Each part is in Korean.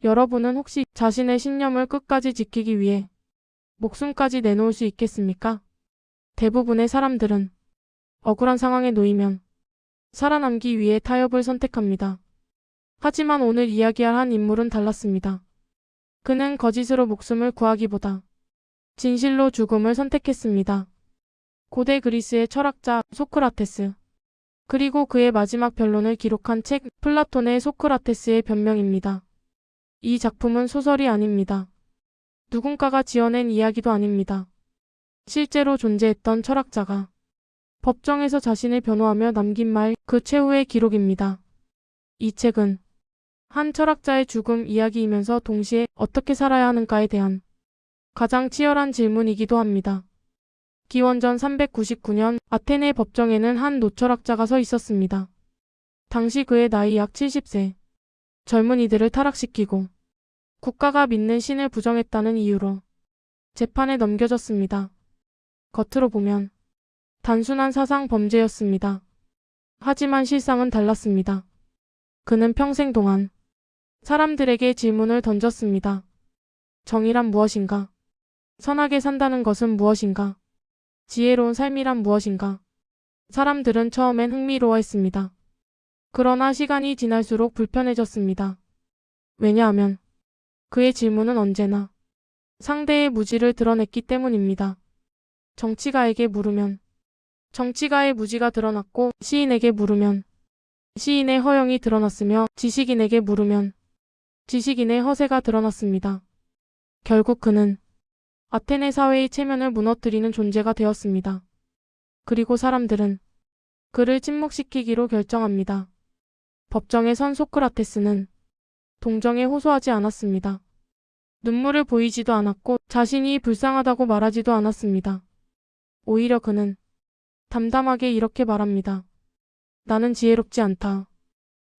여러분은 혹시 자신의 신념을 끝까지 지키기 위해 목숨까지 내놓을 수 있겠습니까? 대부분의 사람들은 억울한 상황에 놓이면 살아남기 위해 타협을 선택합니다. 하지만 오늘 이야기할 한 인물은 달랐습니다. 그는 거짓으로 목숨을 구하기보다 진실로 죽음을 선택했습니다. 고대 그리스의 철학자 소크라테스, 그리고 그의 마지막 변론을 기록한 책 플라톤의 소크라테스의 변명입니다. 이 작품은 소설이 아닙니다. 누군가가 지어낸 이야기도 아닙니다. 실제로 존재했던 철학자가 법정에서 자신을 변호하며 남긴 말 그 최후의 기록입니다. 이 책은 한 철학자의 죽음 이야기이면서 동시에 어떻게 살아야 하는가에 대한 가장 치열한 질문이기도 합니다. 기원전 399년 아테네 법정에는 한 노철학자가 서 있었습니다. 당시 그의 나이 약 70세. 젊은이들을 타락시키고 국가가 믿는 신을 부정했다는 이유로 재판에 넘겨졌습니다. 겉으로 보면 단순한 사상 범죄였습니다. 하지만 실상은 달랐습니다. 그는 평생 동안 사람들에게 질문을 던졌습니다. 정의란 무엇인가? 선하게 산다는 것은 무엇인가? 지혜로운 삶이란 무엇인가? 사람들은 처음엔 흥미로워했습니다. 그러나 시간이 지날수록 불편해졌습니다. 왜냐하면 그의 질문은 언제나 상대의 무지를 드러냈기 때문입니다. 정치가에게 물으면 정치가의 무지가 드러났고, 시인에게 물으면 시인의 허영이 드러났으며, 지식인에게 물으면 지식인의 허세가 드러났습니다. 결국 그는 아테네 사회의 체면을 무너뜨리는 존재가 되었습니다. 그리고 사람들은 그를 침묵시키기로 결정합니다. 법정에 선 소크라테스는 동정에 호소하지 않았습니다. 눈물을 보이지도 않았고 자신이 불쌍하다고 말하지도 않았습니다. 오히려 그는 담담하게 이렇게 말합니다. 나는 지혜롭지 않다.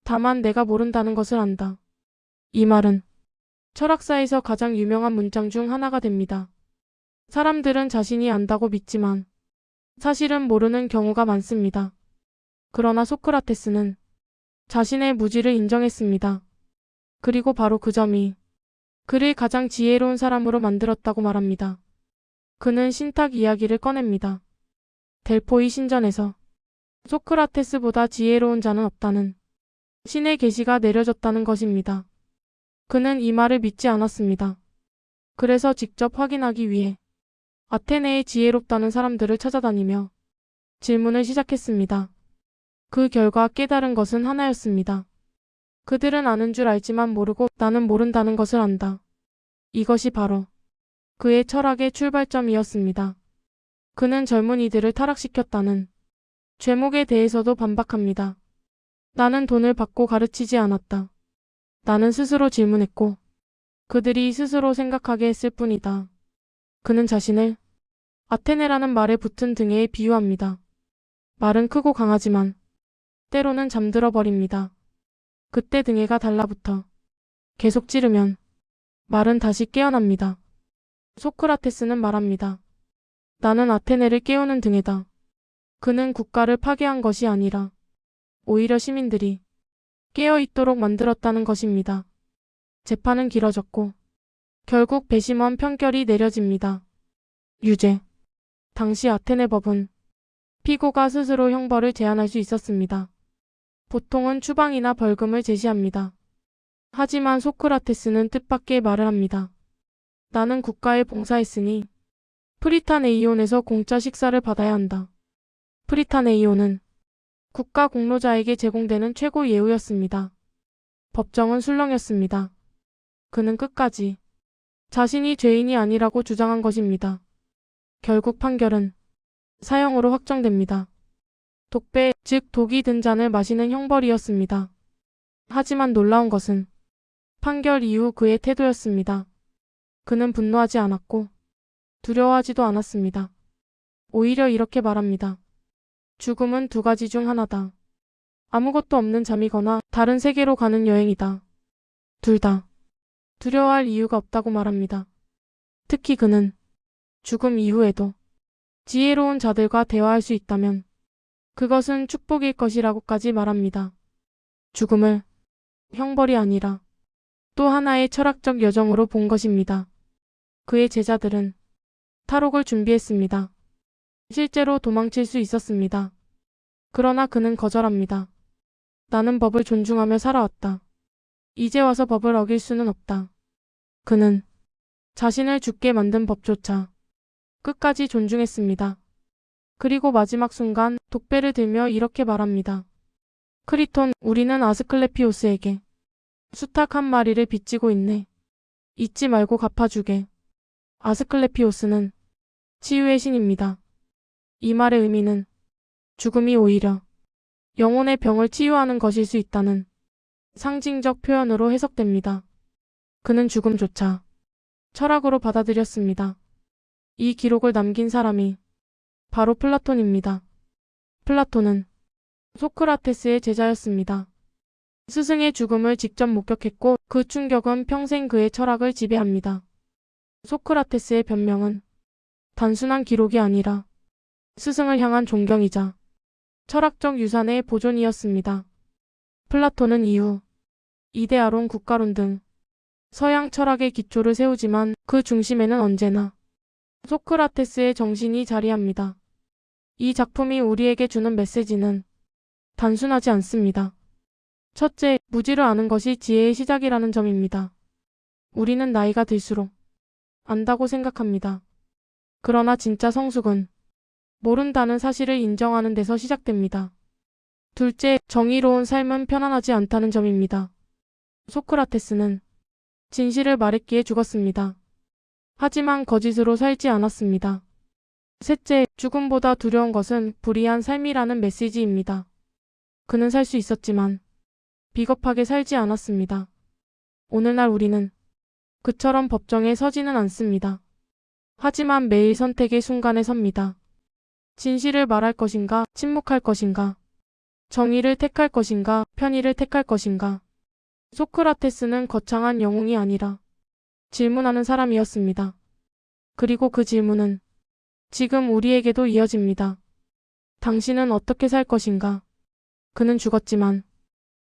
다만 내가 모른다는 것을 안다. 이 말은 철학사에서 가장 유명한 문장 중 하나가 됩니다. 사람들은 자신이 안다고 믿지만 사실은 모르는 경우가 많습니다. 그러나 소크라테스는 자신의 무지를 인정했습니다. 그리고 바로 그 점이 그를 가장 지혜로운 사람으로 만들었다고 말합니다. 그는 신탁 이야기를 꺼냅니다. 델포이 신전에서 소크라테스보다 지혜로운 자는 없다는 신의 계시가 내려졌다는 것입니다. 그는 이 말을 믿지 않았습니다. 그래서 직접 확인하기 위해 아테네에 지혜롭다는 사람들을 찾아다니며 질문을 시작했습니다. 그 결과 깨달은 것은 하나였습니다. 그들은 아는 줄 알지만 모르고 나는 모른다는 것을 안다. 이것이 바로 그의 철학의 출발점이었습니다. 그는 젊은이들을 타락시켰다는 죄목에 대해서도 반박합니다. 나는 돈을 받고 가르치지 않았다. 나는 스스로 질문했고 그들이 스스로 생각하게 했을 뿐이다. 그는 자신을 아테네라는 말에 붙은 등에 비유합니다. 말은 크고 강하지만 때로는 잠들어 버립니다. 그때 등에가 달라붙어 계속 찌르면 말은 다시 깨어납니다. 소크라테스는 말합니다. 나는 아테네를 깨우는 등에다. 그는 국가를 파괴한 것이 아니라 오히려 시민들이 깨어있도록 만들었다는 것입니다. 재판은 길어졌고 결국 배심원 판결이 내려집니다. 유죄. 당시 아테네 법은 피고가 스스로 형벌을 제한할 수 있었습니다. 보통은 추방이나 벌금을 제시합니다. 하지만 소크라테스는 뜻밖의 말을 합니다. 나는 국가에 봉사했으니 프리타네이온에서 공짜 식사를 받아야 한다. 프리타네이온은 국가 공로자에게 제공되는 최고 예우였습니다. 법정은 술렁였습니다. 그는 끝까지 자신이 죄인이 아니라고 주장한 것입니다. 결국 판결은 사형으로 확정됩니다. 독배, 즉 독이 든 잔을 마시는 형벌이었습니다. 하지만 놀라운 것은 판결 이후 그의 태도였습니다. 그는 분노하지 않았고 두려워하지도 않았습니다. 오히려 이렇게 말합니다. 죽음은 두 가지 중 하나다. 아무것도 없는 잠이거나 다른 세계로 가는 여행이다. 둘 다 두려워할 이유가 없다고 말합니다. 특히 그는 죽음 이후에도 지혜로운 자들과 대화할 수 있다면 그것은 축복일 것이라고까지 말합니다. 죽음을 형벌이 아니라 또 하나의 철학적 여정으로 본 것입니다. 그의 제자들은 탈옥을 준비했습니다. 실제로 도망칠 수 있었습니다. 그러나 그는 거절합니다. 나는 법을 존중하며 살아왔다. 이제 와서 법을 어길 수는 없다. 그는 자신을 죽게 만든 법조차 끝까지 존중했습니다. 그리고 마지막 순간 독배를 들며 이렇게 말합니다. 크리톤, 우리는 아스클레피오스에게 수탉 한 마리를 빚지고 있네. 잊지 말고 갚아주게. 아스클레피오스는 치유의 신입니다. 이 말의 의미는 죽음이 오히려 영혼의 병을 치유하는 것일 수 있다는 상징적 표현으로 해석됩니다. 그는 죽음조차 철학으로 받아들였습니다. 이 기록을 남긴 사람이 바로 플라톤입니다. 플라톤은 소크라테스의 제자였습니다. 스승의 죽음을 직접 목격했고 그 충격은 평생 그의 철학을 지배합니다. 소크라테스의 변명은 단순한 기록이 아니라 스승을 향한 존경이자 철학적 유산의 보존이었습니다. 플라톤은 이후 이데아론, 국가론 등 서양 철학의 기초를 세우지만 그 중심에는 언제나 소크라테스의 정신이 자리합니다. 이 작품이 우리에게 주는 메시지는 단순하지 않습니다. 첫째, 무지를 아는 것이 지혜의 시작이라는 점입니다. 우리는 나이가 들수록 안다고 생각합니다. 그러나 진짜 성숙은 모른다는 사실을 인정하는 데서 시작됩니다. 둘째, 정의로운 삶은 편안하지 않다는 점입니다. 소크라테스는 진실을 말했기에 죽었습니다. 하지만 거짓으로 살지 않았습니다. 셋째, 죽음보다 두려운 것은 불의한 삶이라는 메시지입니다. 그는 살 수 있었지만 비겁하게 살지 않았습니다. 오늘날 우리는 그처럼 법정에 서지는 않습니다. 하지만 매일 선택의 순간에 섭니다. 진실을 말할 것인가, 침묵할 것인가, 정의를 택할 것인가, 편의를 택할 것인가. 소크라테스는 거창한 영웅이 아니라 질문하는 사람이었습니다. 그리고 그 질문은 지금 우리에게도 이어집니다. 당신은 어떻게 살 것인가? 그는 죽었지만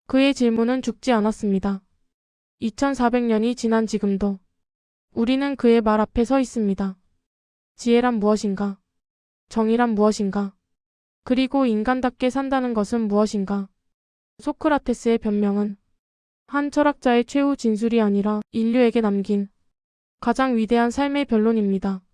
그의 질문은 죽지 않았습니다. 2400년이 지난 지금도 우리는 그의 말 앞에 서 있습니다. 지혜란 무엇인가? 정의란 무엇인가? 그리고 인간답게 산다는 것은 무엇인가? 소크라테스의 변명은 한 철학자의 최후 진술이 아니라 인류에게 남긴 가장 위대한 삶의 변론입니다.